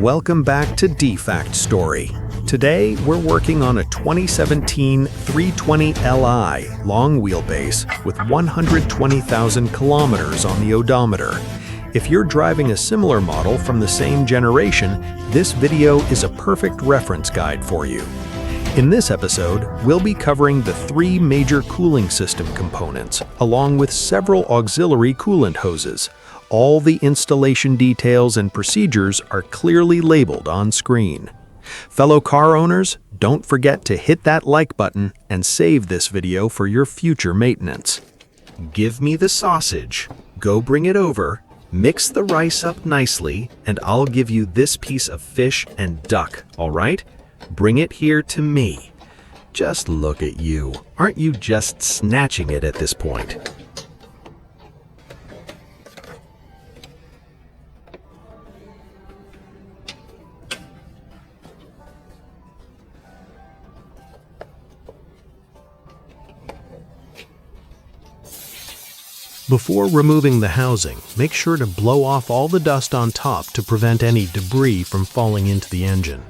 Welcome back to D-FactStory. Today, we're working on a 2017 320Li long wheelbase with 120,000 kilometers on the odometer. If you're driving a similar model from the same generation, this video is a perfect reference guide for you. In this episode, we'll be covering the three major cooling system components, along with several auxiliary coolant hoses. All the installation details and procedures are clearly labeled on screen. Fellow car owners, don't forget to hit that like button and save this video for your future maintenance. Give me the sausage, go bring it over, mix the rice up nicely, and I'll give you this piece of fish and duck, all right? Bring it here to me. Just look at you. Aren't you just snatching it at this point? Before removing the housing, make sure to blow off all the dust on top to prevent any debris from falling into the engine.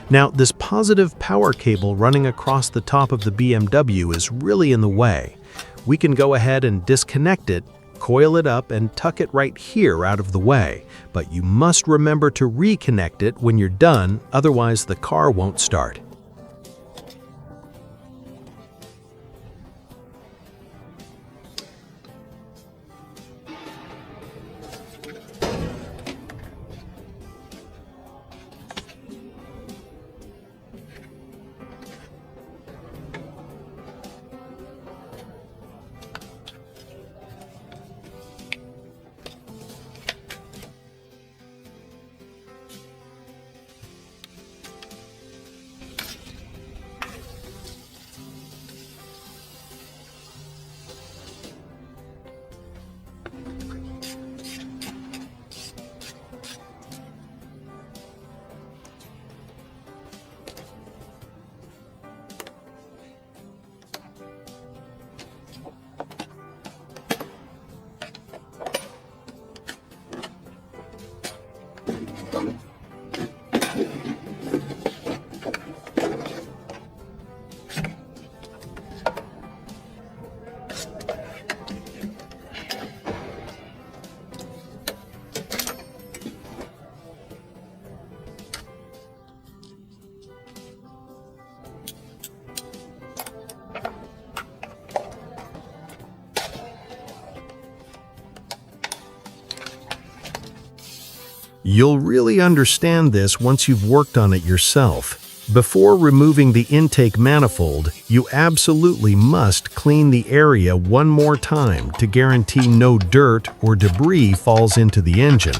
Now, this positive power cable running across the top of the BMW is really in the way. We can go ahead and disconnect it, coil it up, and tuck it right here out of the way, but you must remember to reconnect it when you're done, otherwise the car won't start. You'll really understand this once you've worked on it yourself. Before removing the intake manifold, you absolutely must clean the area one more time to guarantee no dirt or debris falls into the engine.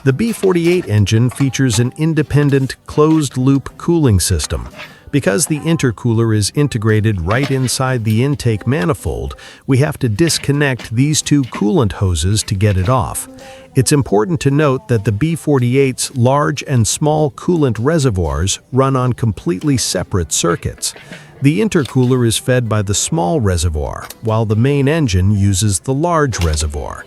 The B48 engine features an independent closed-loop cooling system. Because the intercooler is integrated right inside the intake manifold, we have to disconnect these two coolant hoses to get it off. It's important to note that the B48's large and small coolant reservoirs run on completely separate circuits. The intercooler is fed by the small reservoir, while the main engine uses the large reservoir.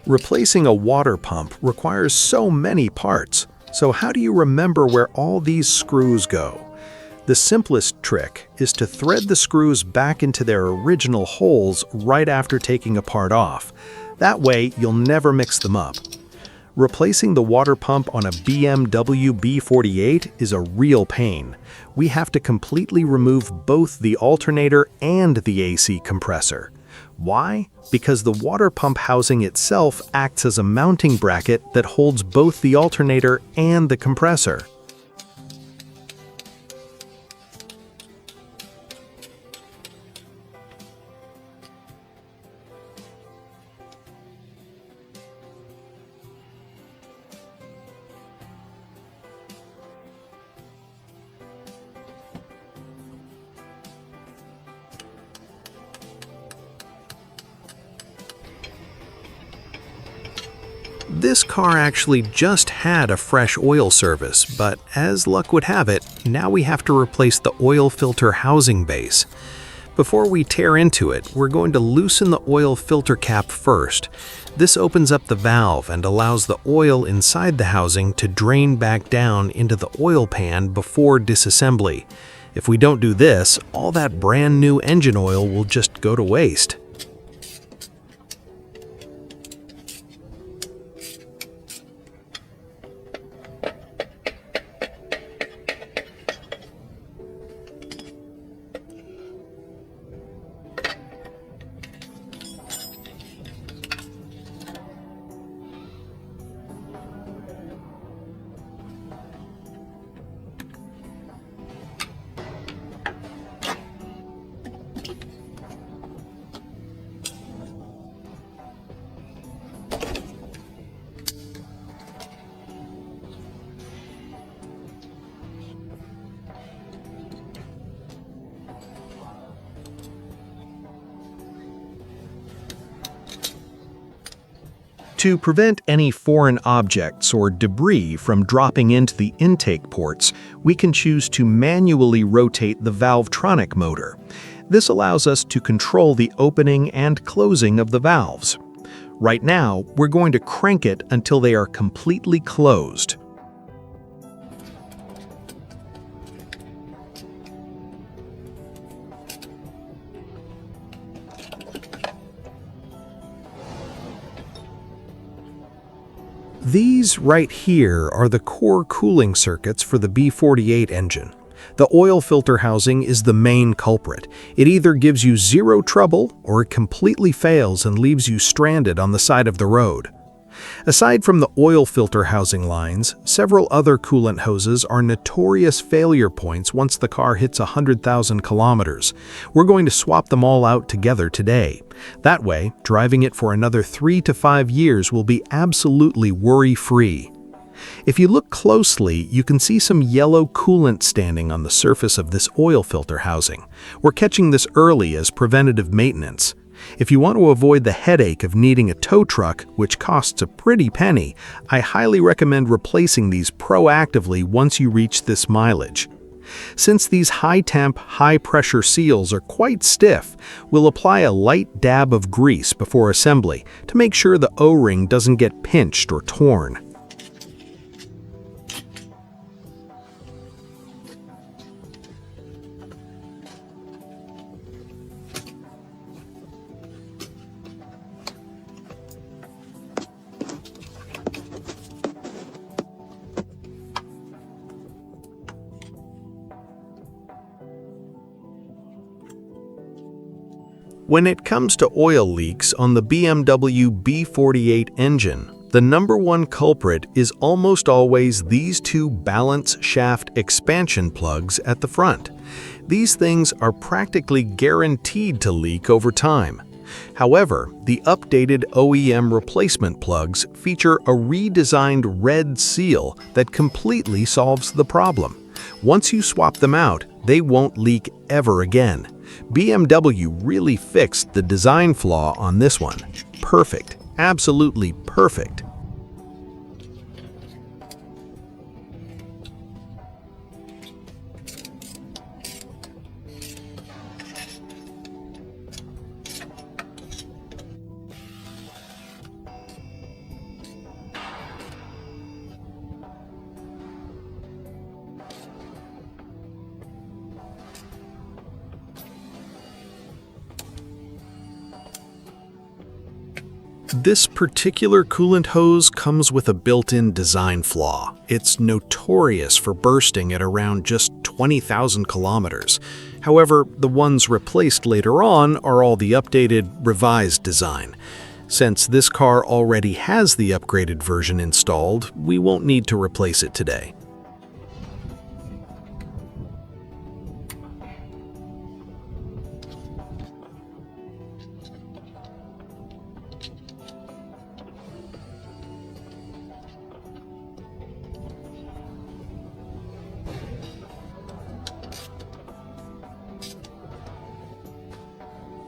Replacing a water pump requires so many parts, so how do you remember where all these screws go? The simplest trick is to thread the screws back into their original holes right after taking a part off. That way, you'll never mix them up. Replacing the water pump on a BMW B48 is a real pain. We have to completely remove both the alternator and the AC compressor. Why? Because the water pump housing itself acts as a mounting bracket that holds both the alternator and the compressor. This car actually just had a fresh oil service, but as luck would have it, now we have to replace the oil filter housing base. Before we tear into it, we're going to loosen the oil filter cap first. This opens up the valve and allows the oil inside the housing to drain back down into the oil pan before disassembly. If we don't do this, all that brand new engine oil will just go to waste. To prevent any foreign objects or debris from dropping into the intake ports, we can choose to manually rotate the Valvetronic motor. This allows us to control the opening and closing of the valves. Right now, we're going to crank it until they are completely closed. These right here are the core cooling circuits for the B48 engine. The oil filter housing is the main culprit. It either gives you zero trouble or it completely fails and leaves you stranded on the side of the road. Aside from the oil filter housing lines, several other coolant hoses are notorious failure points once the car hits 100,000 kilometers. We're going to swap them all out together today. That way, driving it for another 3 to 5 years will be absolutely worry-free. If you look closely, you can see some yellow coolant standing on the surface of this oil filter housing. We're catching this early as preventative maintenance. If you want to avoid the headache of needing a tow truck, which costs a pretty penny, I highly recommend replacing these proactively once you reach this mileage. Since these high-temp, high-pressure seals are quite stiff, we'll apply a light dab of grease before assembly to make sure the O-ring doesn't get pinched or torn. When it comes to oil leaks on the BMW B48 engine, the number one culprit is almost always these two balance shaft expansion plugs at the front. These things are practically guaranteed to leak over time. However, the updated OEM replacement plugs feature a redesigned red seal that completely solves the problem. Once you swap them out, they won't leak ever again. BMW really fixed the design flaw on this one. Perfect. Absolutely perfect. This particular coolant hose comes with a built-in design flaw. It's notorious for bursting at around just 20,000 kilometers. However, the ones replaced later on are all the updated, revised design. Since this car already has the upgraded version installed, we won't need to replace it today.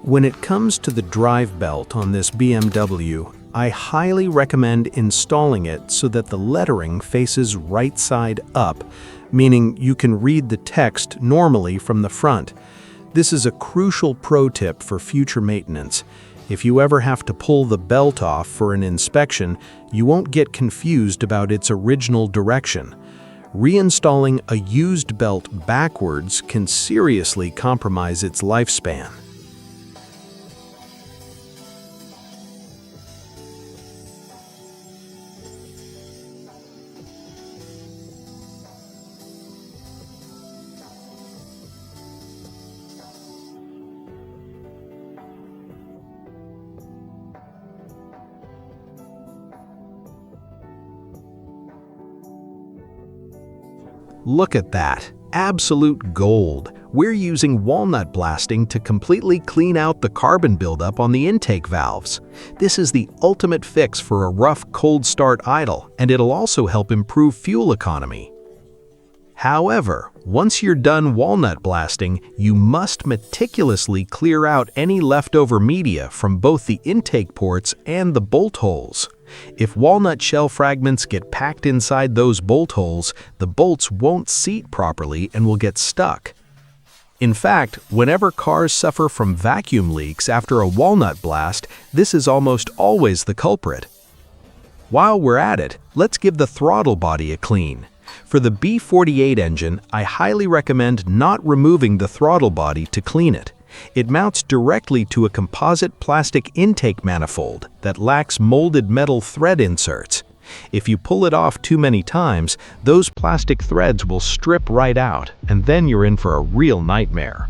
When it comes to the drive belt on this BMW, I highly recommend installing it so that the lettering faces right side up, meaning you can read the text normally from the front. This is a crucial pro tip for future maintenance. If you ever have to pull the belt off for an inspection, you won't get confused about its original direction. Reinstalling a used belt backwards can seriously compromise its lifespan. Look at that. Absolute gold. We're using walnut blasting to completely clean out the carbon buildup on the intake valves. This is the ultimate fix for a rough cold start idle, and it'll also help improve fuel economy. However, once you're done walnut blasting, you must meticulously clear out any leftover media from both the intake ports and the bolt holes. If walnut shell fragments get packed inside those bolt holes, the bolts won't seat properly and will get stuck. In fact, whenever cars suffer from vacuum leaks after a walnut blast, this is almost always the culprit. While we're at it, let's give the throttle body a clean. For the B48 engine, I highly recommend not removing the throttle body to clean it. It mounts directly to a composite plastic intake manifold that lacks molded metal thread inserts. If you pull it off too many times, those plastic threads will strip right out, and then you're in for a real nightmare.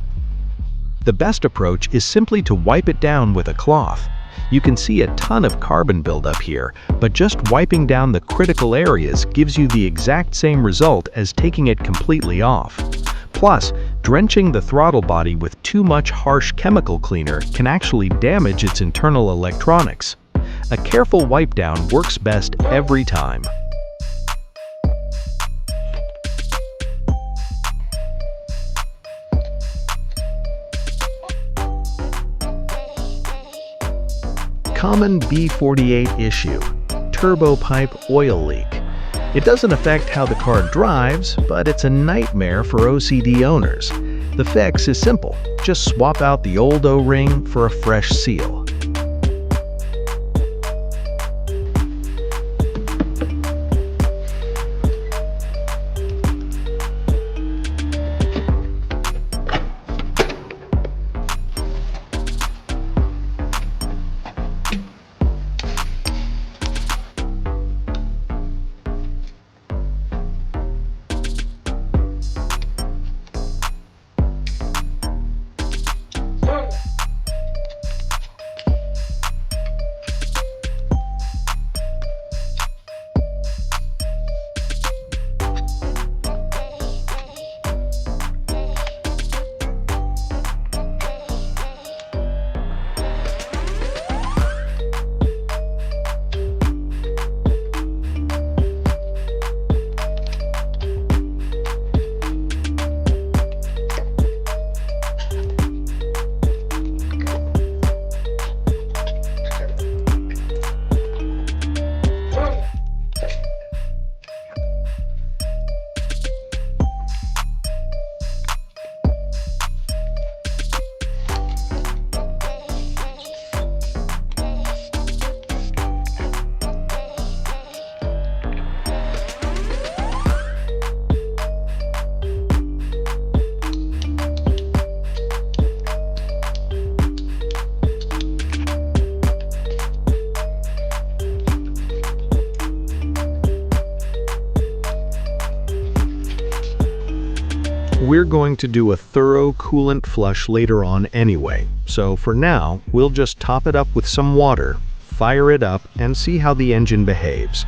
The best approach is simply to wipe it down with a cloth. You can see a ton of carbon buildup here, but just wiping down the critical areas gives you the exact same result as taking it completely off. Plus, drenching the throttle body with too much harsh chemical cleaner can actually damage its internal electronics. A careful wipe down works best every time. Common B48 issue: turbo pipe oil leak. It doesn't affect how the car drives, but it's a nightmare for OCD owners. The fix is simple: just swap out the old O-ring for a fresh seal. We're going to do a thorough coolant flush later on anyway, so for now, we'll just top it up with some water, fire it up, and see how the engine behaves.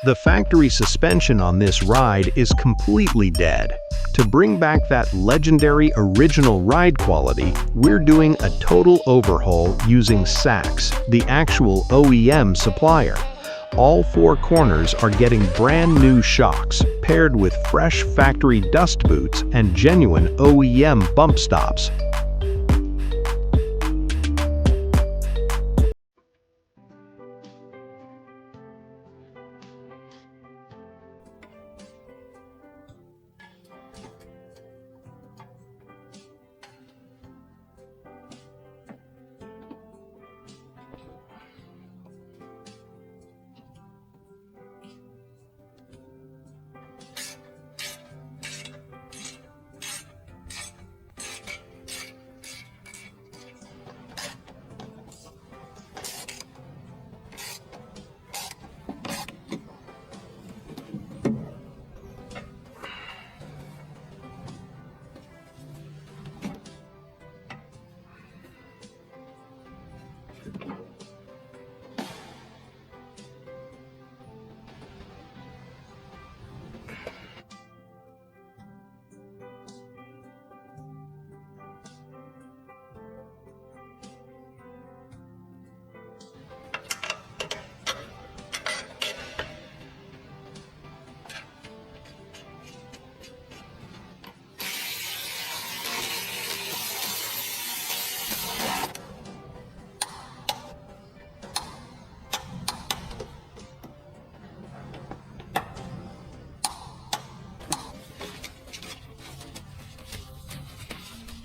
The factory suspension on this ride is completely dead. To bring back that legendary original ride quality, we're doing a total overhaul using SACHS, the actual OEM supplier. All four corners are getting brand new shocks, paired with fresh factory dust boots and genuine OEM bump stops.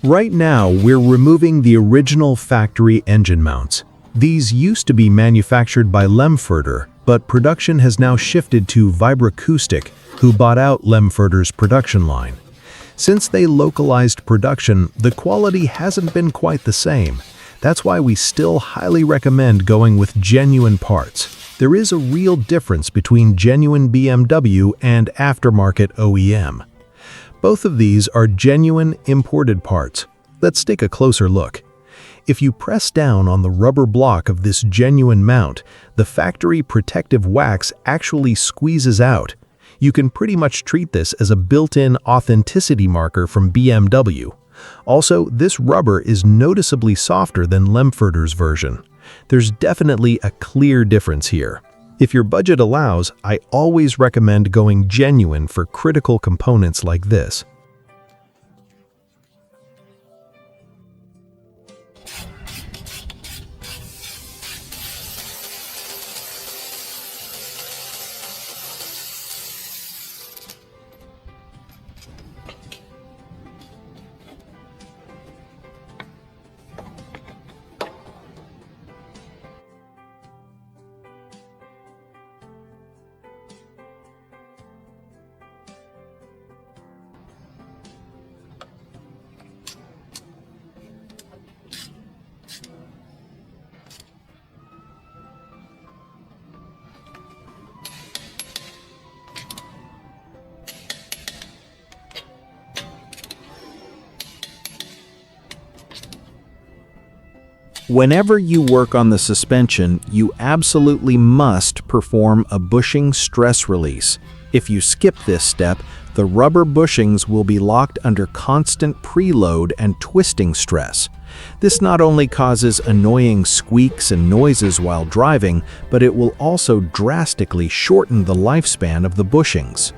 Right now, we're removing the original factory engine mounts. These used to be manufactured by Lemförder, but production has now shifted to Vibroacoustic, who bought out Lemförder's production line. Since they localized production, the quality hasn't been quite the same. That's why we still highly recommend going with genuine parts. There is a real difference between genuine BMW and aftermarket OEM. Both of these are genuine imported parts. Let's take a closer look. If you press down on the rubber block of this genuine mount, the factory protective wax actually squeezes out. You can pretty much treat this as a built-in authenticity marker from BMW. Also, this rubber is noticeably softer than Lemförder's version. There's definitely a clear difference here. If your budget allows, I always recommend going genuine for critical components like this. Whenever you work on the suspension, you absolutely must perform a bushing stress release. If you skip this step, the rubber bushings will be locked under constant preload and twisting stress. This not only causes annoying squeaks and noises while driving, but it will also drastically shorten the lifespan of the bushings.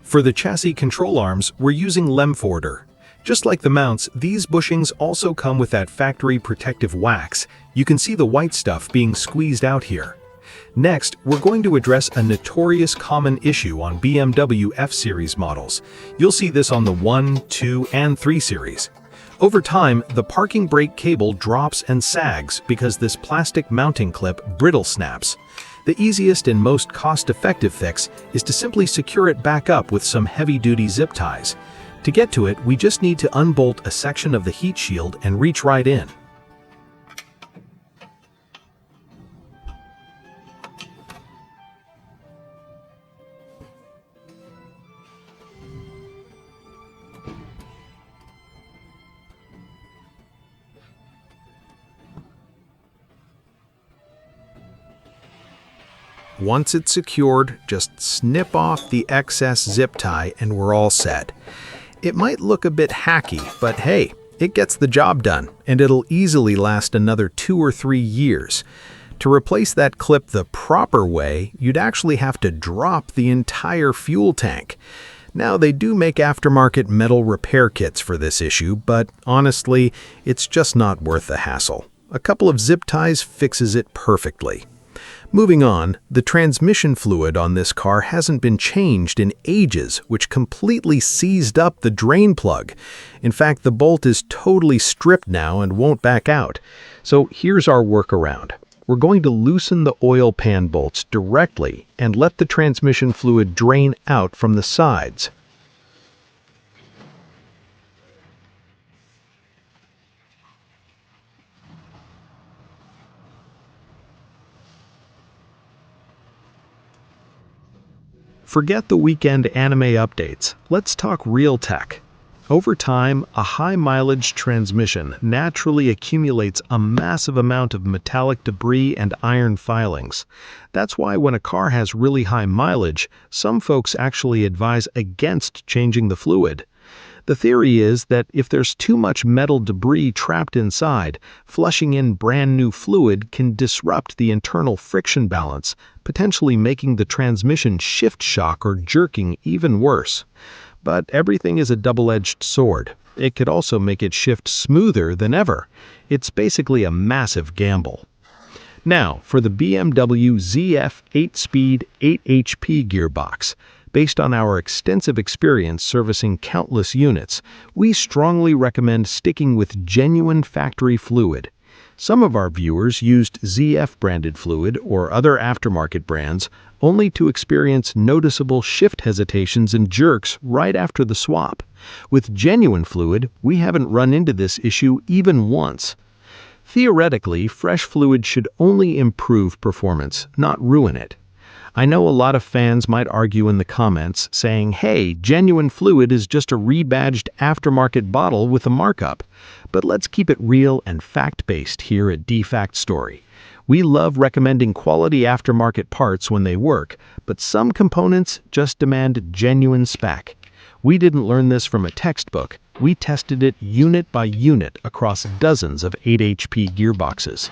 For the chassis control arms, we're using Lemförder. Just like the mounts, these bushings also come with that factory protective wax. You can see the white stuff being squeezed out here. Next, we're going to address a notorious common issue on BMW F-Series models. You'll see this on the 1, 2, and 3 Series. Over time, the parking brake cable drops and sags because this plastic mounting clip brittle snaps. The easiest and most cost-effective fix is to simply secure it back up with some heavy-duty zip ties. To get to it, we just need to unbolt a section of the heat shield and reach right in. Once it's secured, just snip off the excess zip tie and we're all set. It might look a bit hacky, but hey, it gets the job done, and it'll easily last another 2 or 3 years. To replace that clip the proper way, you'd actually have to drop the entire fuel tank. Now, they do make aftermarket metal repair kits for this issue, but honestly, it's just not worth the hassle. A couple of zip ties fixes it perfectly. Moving on, the transmission fluid on this car hasn't been changed in ages, which completely seized up the drain plug. In fact, the bolt is totally stripped now and won't back out. So here's our workaround. We're going to loosen the oil pan bolts directly and let the transmission fluid drain out from the sides. Forget the weekend anime updates. Let's talk real tech. Over time, a high-mileage transmission naturally accumulates a massive amount of metallic debris and iron filings. That's why when a car has really high mileage, some folks actually advise against changing the fluid. The theory is that if there's too much metal debris trapped inside, flushing in brand new fluid can disrupt the internal friction balance, potentially making the transmission shift shock or jerking even worse. But everything is a double-edged sword. It could also make it shift smoother than ever. It's basically a massive gamble. Now, for the BMW ZF 8-speed 8 HP gearbox. Based on our extensive experience servicing countless units, we strongly recommend sticking with genuine factory fluid. Some of our viewers used ZF-branded fluid or other aftermarket brands only to experience noticeable shift hesitations and jerks right after the swap. With genuine fluid, we haven't run into this issue even once. Theoretically, fresh fluid should only improve performance, not ruin it. I know a lot of fans might argue in the comments saying, hey, genuine fluid is just a rebadged aftermarket bottle with a markup. But let's keep it real and fact-based here at D-FactStory. We love recommending quality aftermarket parts when they work, but some components just demand genuine spec. We didn't learn this from a textbook. We tested it unit by unit across dozens of 8 HP gearboxes.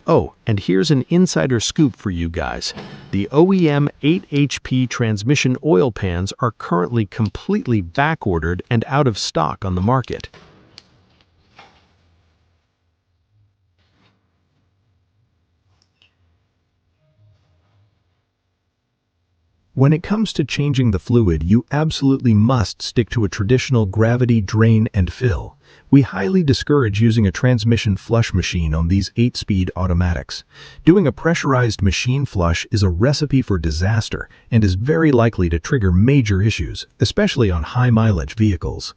Oh, and here's an insider scoop for you guys. The OEM 8 HP transmission oil pans are currently completely back-ordered and out of stock on the market. When it comes to changing the fluid, you absolutely must stick to a traditional gravity drain and fill. We highly discourage using a transmission flush machine on these 8-speed automatics. Doing a pressurized machine flush is a recipe for disaster and is very likely to trigger major issues, especially on high-mileage vehicles.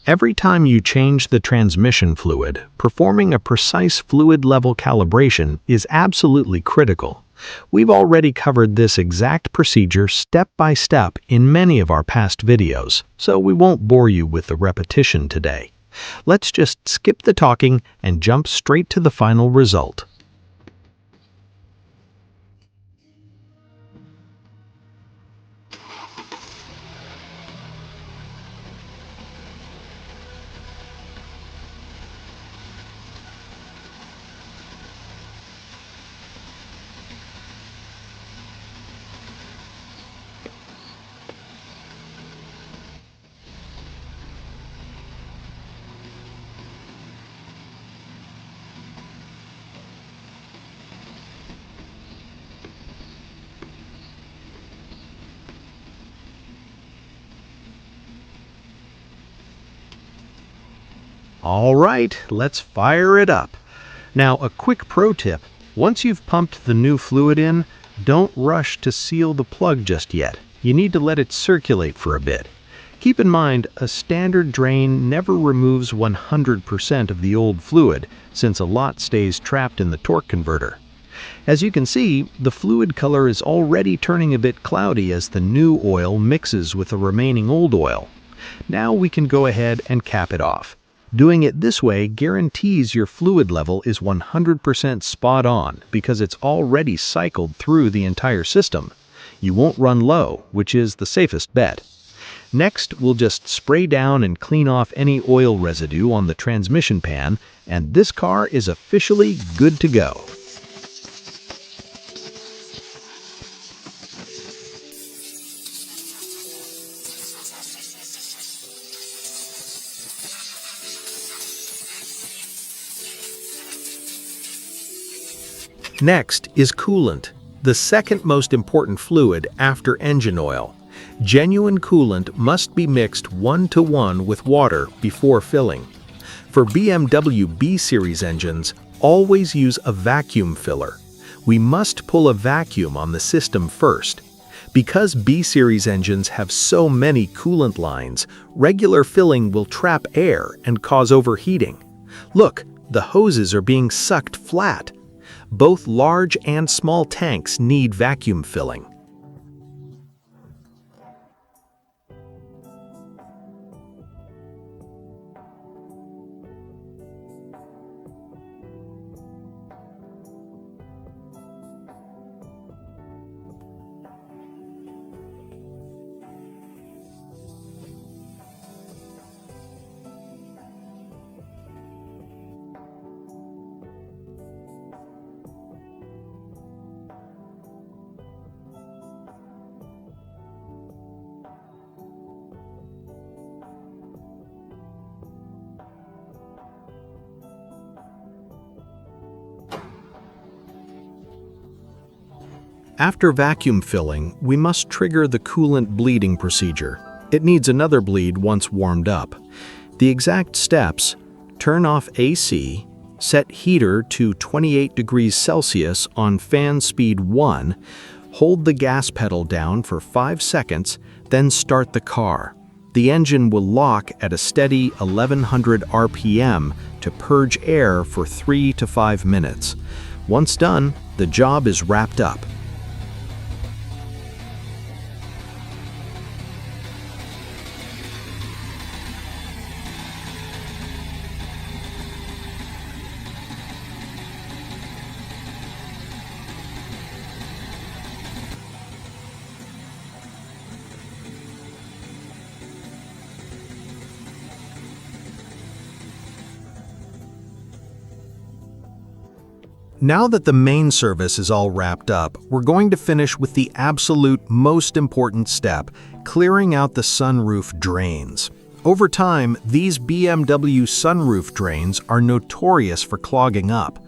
Every time you change the transmission fluid, performing a precise fluid level calibration is absolutely critical. We've already covered this exact procedure step by step in many of our past videos, so we won't bore you with the repetition today. Let's just skip the talking and jump straight to the final result. All right, let's fire it up. Now, a quick pro tip. Once you've pumped the new fluid in, don't rush to seal the plug just yet. You need to let it circulate for a bit. Keep in mind, a standard drain never removes 100% of the old fluid, since a lot stays trapped in the torque converter. As you can see, the fluid color is already turning a bit cloudy as the new oil mixes with the remaining old oil. Now we can go ahead and cap it off. Doing it this way guarantees your fluid level is 100% spot on because it's already cycled through the entire system. You won't run low, which is the safest bet. Next, we'll just spray down and clean off any oil residue on the transmission pan, and this car is officially good to go. Next is coolant, the second most important fluid after engine oil. Genuine coolant must be mixed 1-to-1 with water before filling. For BMW B series engines, always use a vacuum filler. We must pull a vacuum on the system first. Because B series engines have so many coolant lines, regular filling will trap air and cause overheating. Look, the hoses are being sucked flat. Both large and small tanks need vacuum filling. After vacuum filling, we must trigger the coolant bleeding procedure. It needs another bleed once warmed up. The exact steps: turn off AC, set heater to 28 degrees Celsius on fan speed 1, hold the gas pedal down for 5 seconds, then start the car. The engine will lock at a steady 1100 RPM to purge air for 3 to 5 minutes. Once done, the job is wrapped up. Now that the main service is all wrapped up, we're going to finish with the absolute most important step: clearing out the sunroof drains. Over time, these BMW sunroof drains are notorious for clogging up.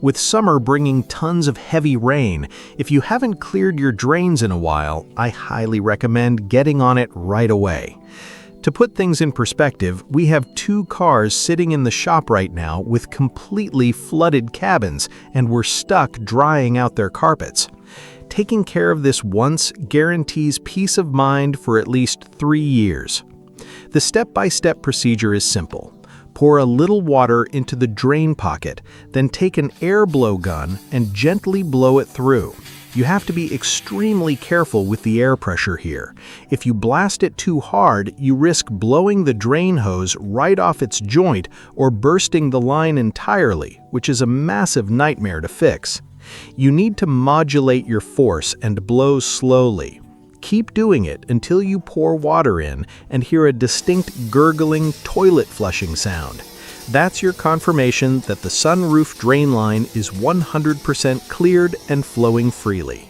With summer bringing tons of heavy rain, if you haven't cleared your drains in a while, I highly recommend getting on it right away. To put things in perspective, we have 2 cars sitting in the shop right now with completely flooded cabins, and we're stuck drying out their carpets. Taking care of this once guarantees peace of mind for at least 3 years. The step-by-step procedure is simple. Pour a little water into the drain pocket, then take an air blow gun and gently blow it through. You have to be extremely careful with the air pressure here. If you blast it too hard, you risk blowing the drain hose right off its joint or bursting the line entirely, which is a massive nightmare to fix. You need to modulate your force and blow slowly. Keep doing it until you pour water in and hear a distinct gurgling toilet flushing sound. That's your confirmation that the sunroof drain line is 100% cleared and flowing freely.